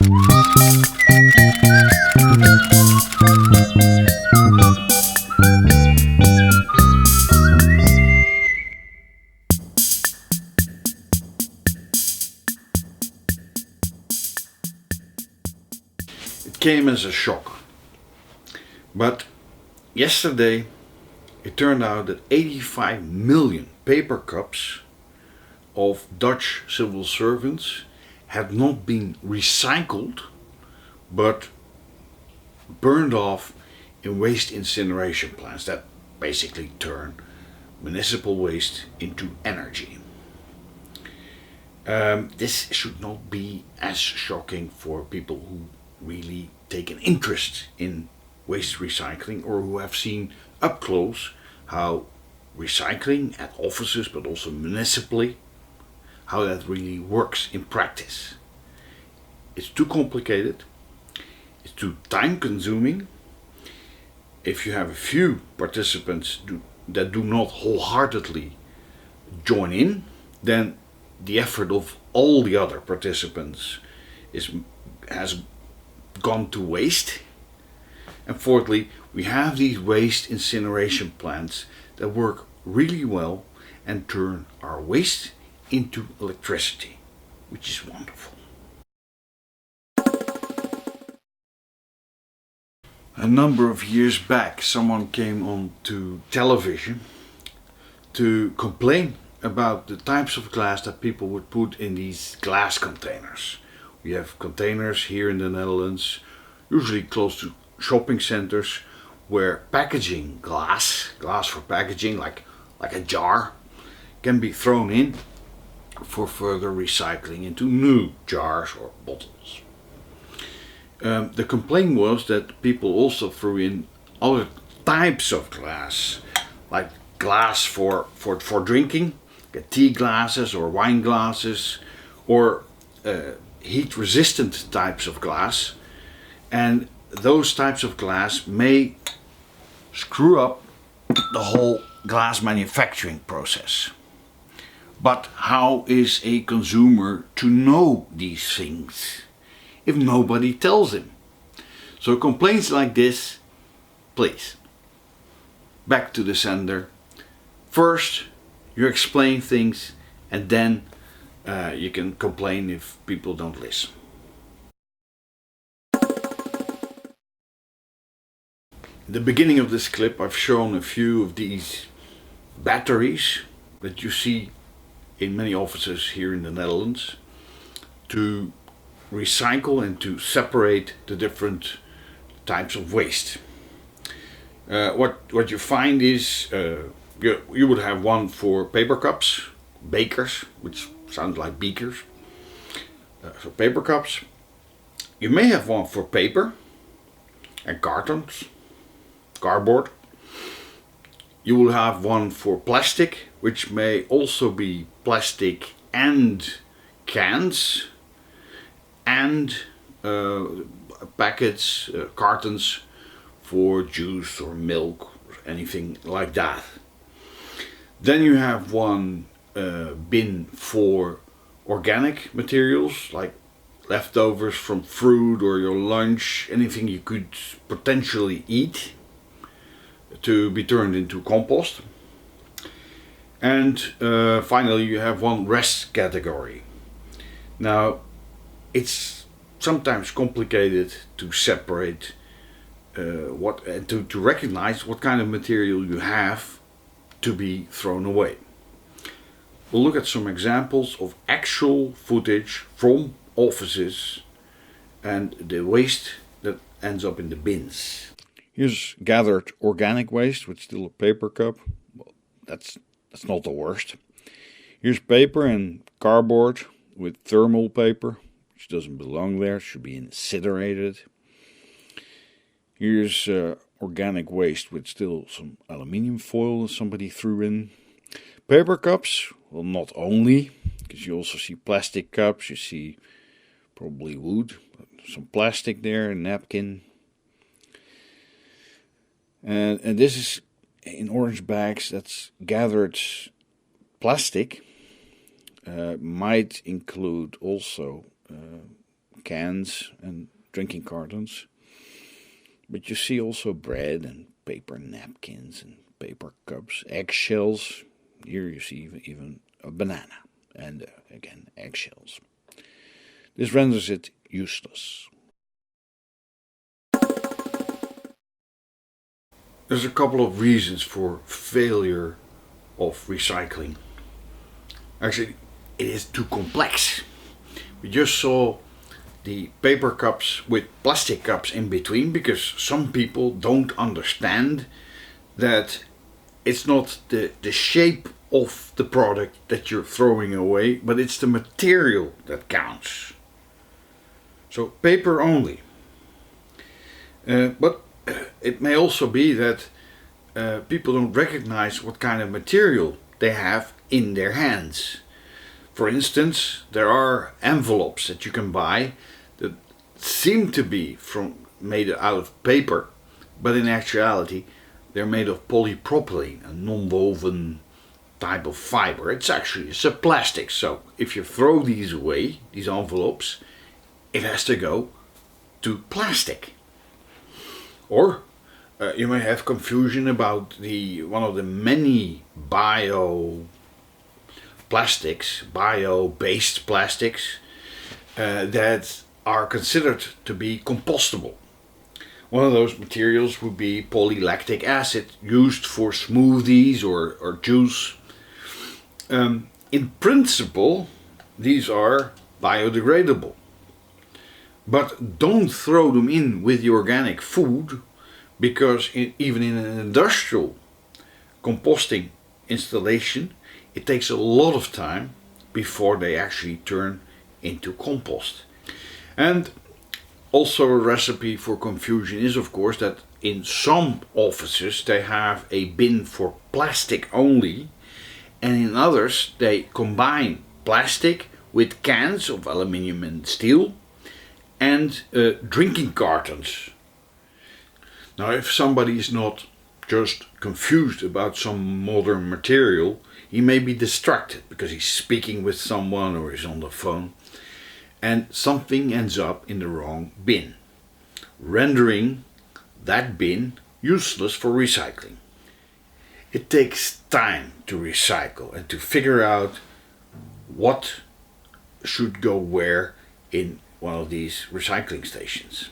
It came as a shock, but yesterday it turned out that 85 million paper cups of Dutch civil servants had not been recycled but burned off in waste incineration plants that basically turn municipal waste into energy. This should not be as shocking for people who really take an interest in waste recycling or who have seen up close how recycling at offices but also municipally, how that really works in practice. It's too complicated, it's too time consuming. If you have a few participants that do not wholeheartedly join in, then the effort of all the other participants has gone to waste. And fourthly, we have these waste incineration plants that work really well and turn our waste into electricity, which is wonderful. A number of years back, someone came on to television to complain about the types of glass that people would put in these glass containers. We have containers here in the Netherlands, usually close to shopping centers, where packaging glass for packaging, like a jar, can be thrown in for further recycling into new jars or bottles. The complaint was that people also threw in other types of glass, like glass for drinking, tea glasses or wine glasses, or heat resistant types of glass, and those types of glass may screw up the whole glass manufacturing process. But how is a consumer to know these things if nobody tells him? So complaints like this, please, back to the sender. First you explain things, and then you can complain if people don't listen. In the beginning of this clip I've shown a few of these batteries that you see in many offices here in the Netherlands to recycle and to separate the different types of waste. What you find is you would have one for paper cups, bakers, which sounds like beakers, so paper cups. You may have one for paper and cartons, cardboard. You will have one for plastic, which may also be plastic and cans, and packets, cartons for juice or milk or anything like that. Then you have one bin for organic materials, like leftovers from fruit or your lunch, anything you could potentially eat, to be turned into compost. And finally you have one rest category. Now it's sometimes complicated to separate to recognize what kind of material you have to be thrown away. We'll look at some examples of actual footage from offices and the waste that ends up in the bins. Here's gathered organic waste with still a paper cup. Well, that's not the worst. Here's paper and cardboard with thermal paper, which doesn't belong there, should be incinerated. Here's organic waste with still some aluminium foil that somebody threw in. Paper cups, well, not only, because you also see plastic cups, you see probably wood, but some plastic there, a napkin. And this is in orange bags, that's gathered plastic. Might include also cans and drinking cartons. But you see also bread and paper napkins and paper cups, eggshells. Here you see even a banana and again eggshells. This renders it useless. There's a couple of reasons for failure of recycling. Actually, it is too complex. We just saw the paper cups with plastic cups in between because some people don't understand that it's not the shape of the product that you're throwing away, but it's the material that counts. So paper only. But it may also be that people don't recognize what kind of material they have in their hands. For instance, there are envelopes that you can buy that seem to be made out of paper, but in actuality they're made of polypropylene, a non-woven type of fiber. It's a plastic, so if you throw these away, these envelopes, it has to go to plastic. Or you may have confusion about one of the many bio-based plastics that are considered to be compostable. One of those materials would be polylactic acid, used for smoothies or juice. In principle, these are biodegradable. But don't throw them in with the organic food, because even in an industrial composting installation, it takes a lot of time before they actually turn into compost. And also a recipe for confusion is, of course, that in some offices they have a bin for plastic only, and in others they combine plastic with cans of aluminium and steel and drinking cartons. Now, if somebody is not just confused about some modern material, he may be distracted because he's speaking with someone or is on the phone, and something ends up in the wrong bin, rendering that bin useless for recycling. It takes time to recycle and to figure out what should go where in one of these recycling stations.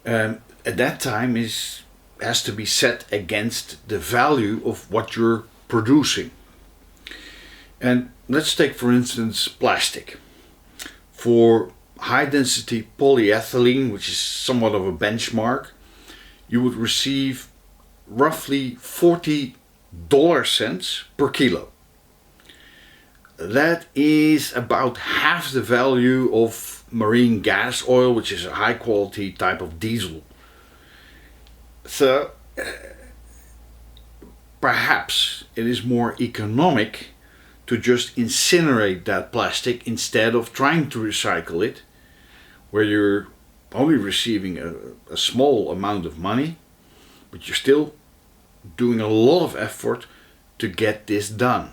At that time has to be set against the value of what you're producing. And let's take, for instance, plastic. For high density polyethylene, which is somewhat of a benchmark, you would receive roughly 40 cents per kilo. That is about half the value of marine gas oil, which is a high quality type of diesel. So perhaps it is more economic to just incinerate that plastic instead of trying to recycle it, where you're only receiving a small amount of money, but you're still doing a lot of effort to get this done.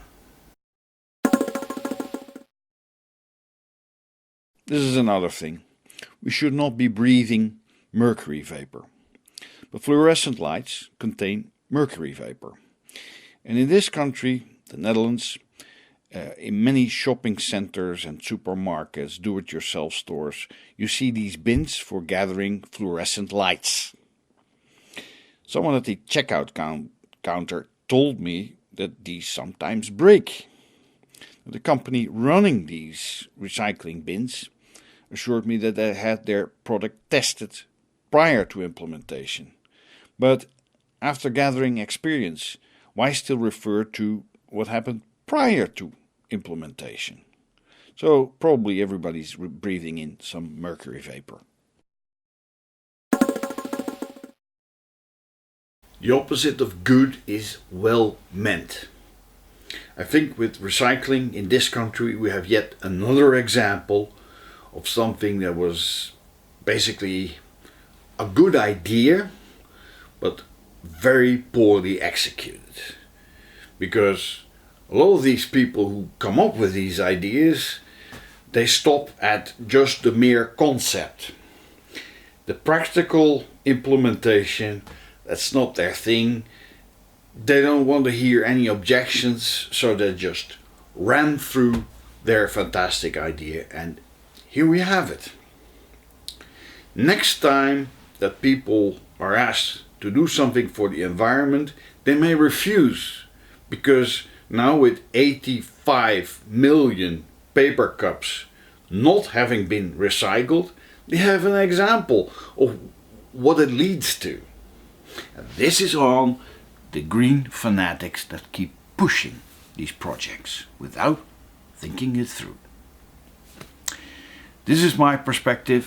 This is another thing. We should not be breathing mercury vapor. But fluorescent lights contain mercury vapor. And in this country, the Netherlands, in many shopping centers and supermarkets, do-it-yourself stores, you see these bins for gathering fluorescent lights. Someone at the checkout counter told me that these sometimes break. The company running these recycling bins assured me that they had their product tested prior to implementation. But after gathering experience, why still refer to what happened prior to implementation? So probably everybody's breathing in some mercury vapor. The opposite of good is well meant. I think with recycling in this country we have yet another example of something that was basically a good idea but very poorly executed. Because a lot of these people who come up with these ideas, they stop at just the mere concept. The practical implementation, that's not their thing. They don't want to hear any objections, so they just ram through their fantastic idea, and here we have it. Next time that people are asked to do something for the environment, they may refuse, because now with 85 million paper cups not having been recycled, they have an example of what it leads to. And this is on the green fanatics that keep pushing these projects without thinking it through. This is my perspective